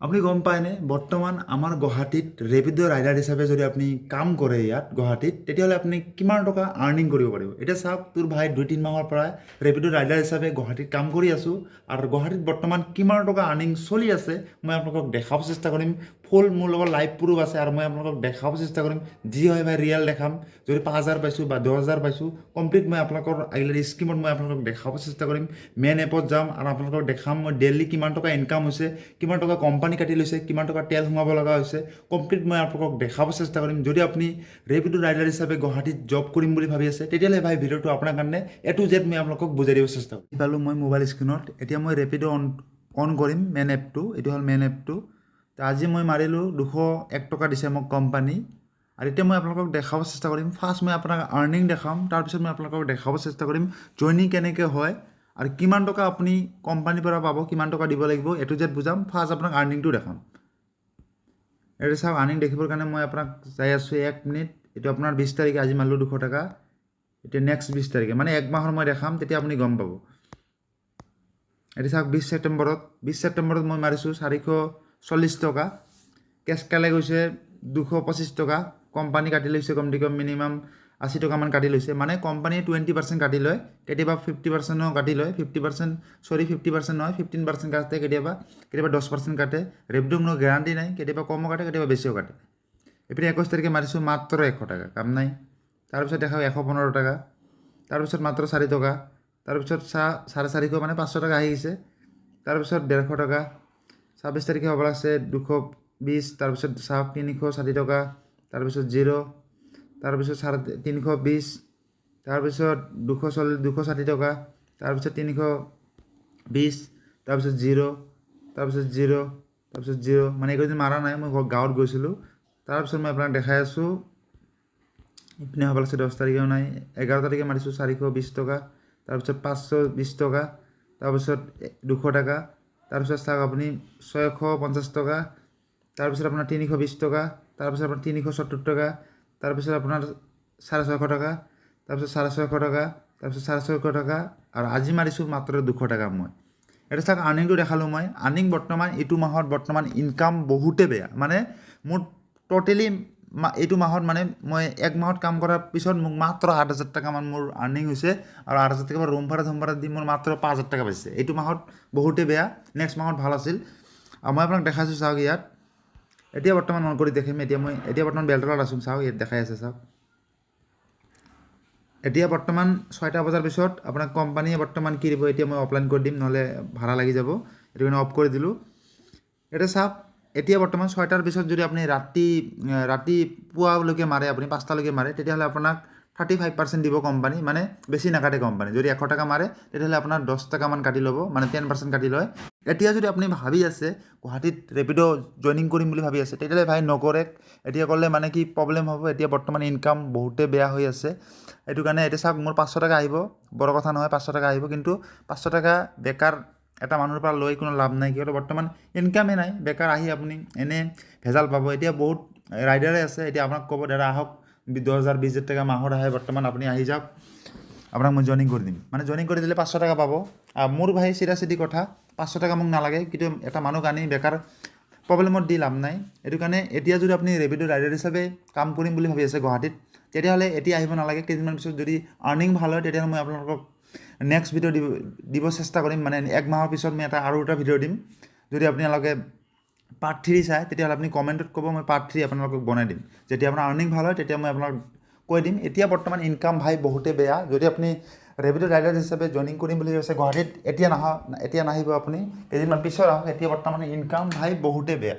আপুনি গম পায়নে বৰ্তমান আমাৰ গুৱাহাটীত ৰেপিড' ৰাইডাৰ হিচাপে যদি আপুনি কাম কৰে ইয়াত গুৱাহাটীত তেতিয়াহ'লে আপুনি কিমান টকা আৰ্নিং কৰিব পাৰিব। এতিয়া চাওক তোৰ ভাই 2-3 মাহৰ পৰা ৰেপিড' ৰাইডাৰ হিচাপে গুৱাহাটীত কাম কৰি আছোঁ আৰু গুৱাহাটীত বৰ্তমান কিমান টকা আৰ্নিং চলি আছে মই আপোনালোকক দেখাব চেষ্টা কৰিম। ফুল মোৰ লগত লাইভ প্ৰুফ আছে আৰু মই আপোনালোকক দেখাব চেষ্টা কৰিম। যি হয় ভাই ৰিয়েল দেখাম। যদি 5,000 পাইছোঁ বা 10,000 পাইছোঁ কমপ্লিট মই আপোনালোকৰ আহিলে স্কিমত মই আপোনালোকক দেখাব চেষ্টা কৰিম। মেইন এপত যাম আৰু আপোনালোকক দেখাম মই ডেইলি কিমান টকা ইনকাম হৈছে, কিমান টকা কোম্পানী কাটি লৈছে, কিমান টকা তেল সোমাব লগা হৈছে কমপ্লিট মই আপোনালোকক দেখাব চেষ্টা কৰিম। যদি আপুনি ৰেপিড' ৰাইডাৰ হিচাপে গুৱাহাটীত জব কৰিম বুলি ভাবি আছে তেতিয়াহ'লে ভাই ভিডিঅ'টো আপোনাৰ কাৰণে A to Z মই আপোনালোকক বুজাই দিব চেষ্টা কৰিম। পালোঁ মই মোবাইল স্ক্ৰীণত। এতিয়া মই ৰেপিড' অন কৰিম মেইন এপটো। এইটো হ'ল মেইন এপটো। তো আজি মই মাৰিলোঁ 201 টকা দিছে মোক কোম্পানী। আৰু এতিয়া মই আপোনালোকক দেখাব চেষ্টা কৰিম। ফাৰ্ষ্ট মই আপোনাক আৰ্নিং দেখাম, তাৰপিছত মই আপোনালোকক দেখাব চেষ্টা কৰিম জইনিং কেনেকৈ হয় আৰু কিমান টকা আপুনি কোম্পানীৰ পৰা পাব, কিমান টকা দিব লাগিব A to Z বুজাম। ফাৰ্ষ্ট আপোনাক আৰ্নিংটো দেখাম। এইটো চাওক আৰ্নিং দেখিবৰ কাৰণে মই আপোনাক চাই আছোঁ 1 মিনিট। এইটো আপোনাৰ 20 তাৰিখে আজি মাৰিলোঁ 200 টকা। এতিয়া নেক্সট 20 তাৰিখে মানে 1 মাহৰ মই দেখাম, তেতিয়া আপুনি গম পাব। এইটো চাওক 20 ছেপ্টেম্বৰত মই মাৰিছোঁ 440 টকা। কেছ কালে গৈছে 225 টকা। কোম্পানী কাটি লৈছে কমচে কম মিনিমাম 80 টকামান কাটি লৈছে। মানে কোম্পানীয়ে 20% কাটি লয়, কেতিয়াবা 50%ও কাটি লয়। 50% নহয় 15% কাটে, কেতিয়াবা 10% কাটে। ৰেপিড'ৰ কোনো গেৰাণ্টি নাই, কেতিয়াবা কমো কাটে কেতিয়াবা বেছিও কাটে। এইপিনে 21 তাৰিখে মাৰিছোঁ মাত্ৰ 100 টকা, কাম নাই। তাৰপিছত দেখাওঁ 115 টকা, তাৰপিছত মাত্ৰ 4 টকা, তাৰপিছত 450 মানে 500 টকা আহি গৈছে। তাৰপিছত 150 টকা, 26 তাৰিখে হ'ব লাগছে 220, তাৰপিছত চাওক 360 টকা, তাৰপিছত 0, তাৰপিছত 320, তাৰপিছত 260 টকা, তাৰপিছত 320, তাৰপিছত 0, তাৰপিছত 0, তাৰপিছত 0 মানে এইকেইদিন মাৰা নাই, মই গাঁৱত গৈছিলোঁ। তাৰপিছত মই আপোনাক দেখাই আছোঁ। ইপিনে হ'ব লাগছে 10 তাৰিখেও নাই। 11 তাৰিখে মাৰিছোঁ 420 টকা, তাৰপিছত 520 টকা, তাৰপিছত 200 টকা, তাৰপিছত চাওক আপুনি 650 টকা, তাৰপিছত আপোনাৰ 320 টকা, তাৰপিছত আপোনাৰ 370 টকা, তাৰপিছত আপোনাৰ 650 টকা, তাৰপিছত 650 টকা, তাৰপিছত 650 টকা আৰু আজি মাৰিছোঁ মাত্ৰ 200 টকা মই। এটা চাওক আৰ্নিংটো দেখালোঁ মই। আৰ্নিং বৰ্তমান এইটো মাহত বৰ্তমান ইনকাম বহুতে বেয়া। মানে মোৰ টোটেলি এইটো মাহত মানে মই 1 মাহত কাম কৰাৰ পিছত মোক মাত্ৰ 8,000 টকামান মোৰ আৰ্নিং হৈছে আৰু 8,000 টকা ৰুম ভাড়া দি মোৰ মাত্ৰ 5,000 টকা পাইছে। এইটো মাহত বহুতে বেয়া, নেক্সট মাহত ভাল আছিল। আৰু মই আপোনাক দেখাইছোঁ চাওক ইয়াত। এতিয়া বৰ্তমান অন কৰি দেখিম। এতিয়া বৰ্তমান বেলতলাত আছোঁ, চাওক ইয়াত দেখাই আছে চাওক। এতিয়া বৰ্তমান 6টা বজাৰ পিছত আপোনাক কোম্পানীয়ে বৰ্তমান কি দিব, এতিয়া মই অফলাইন কৰি দিম, নহ'লে ভাড়া লাগি যাব। এইটো কাৰণে অফ কৰি দিলোঁ। এতিয়া চাওক এতিয়া বৰ্তমান 6টাৰ পিছত যদি আপুনি ৰাতিপুৱালৈকে মাৰে, আপুনি 5টালৈকে মাৰে, তেতিয়াহ'লে আপোনাক 35% দিব কোম্পানী, মানে বেছি নাকাটে কোম্পানী। যদি 100 টকা মাৰে তেতিয়াহ'লে আপোনাৰ 10 টকামান কাটি ল'ব, মানে 10% কাটি লয়। এতিয়া যদি আপুনি ভাবি আছে গুৱাহাটীত ৰেপিড' জইনিং কৰিম বুলি ভাবি আছে তেতিয়াহ'লে ভাই নকৰে। এতিয়া ক'লে মানে কি প্ৰব্লেম হ'ব, এতিয়া বৰ্তমান ইনকাম বহুতে বেয়া হৈ আছে। সেইটো কাৰণে এতিয়া চাওক মোৰ 500 টকা আহিব, বৰ কথা নহয় 500 টকা আহিব, কিন্তু 500 টকা বেকাৰ এটা মানুহৰ পৰা লৈ কোনো লাভ নাই, কিয়নো বৰ্তমান ইনকামেই নাই। বেকাৰ আহি আপুনি এনে ভেজাল পাব। এতিয়া বহুত ৰাইডাৰে আছে, এতিয়া আপোনাক ক'ব দাদা আহক 10,000 20,000 টকা মাহত আহে, বৰ্তমান আপুনি আহি যাওক, আপোনাক মই জইনিং কৰি দিম। মানে জইনিং কৰি দিলে 500 টকা পাব। মোৰ ভাই চিধা কথা 500 টকা মোক নালাগে, কিন্তু এটা মানুহক আনি বেকাৰ প্ৰব্লেমত দি লাভ নাই। এইটো কাৰণে এতিয়া যদি আপুনি ৰেপিড' ৰাইডাৰ হিচাপে কাম কৰিম বুলি ভাবি আছে গুৱাহাটীত, তেতিয়াহ'লে এতিয়া আহিব নালাগে। কেইদিনমান পিছত যদি আৰ্নিং ভাল হয় তেতিয়াহ'লে মই আপোনালোকক নেক্সট ভিডিঅ' দিব চেষ্টা কৰিম। মানে 1 মাহৰ পিছত মই আৰু এটা ভিডিঅ' দিম। যদি আপোনালোকে পাৰ্ট 3 চায় তেতিয়াহ'লে আপুনি কমেণ্টত ক'ব, মই পাৰ্ট 3 আপোনালোকক বনাই দিম। যেতিয়া আপোনাৰ আৰ্নিং ভাল হয় তেতিয়া মই আপোনাক কৈ দিম। এতিয়া বৰ্তমান ইনকাম ভাই বহুতে বেয়া। যদি আপুনি ৰেপিড' ৰাইডাৰ হিচাপে জইনিং কৰিম বুলি ভাবিছে গুৱাহাটীত, এতিয়া নাহিব আপুনি, কেইদিনমান পিছত আহক। এতিয়া বৰ্তমান ইনকাম ভাই বহুতে বেয়া।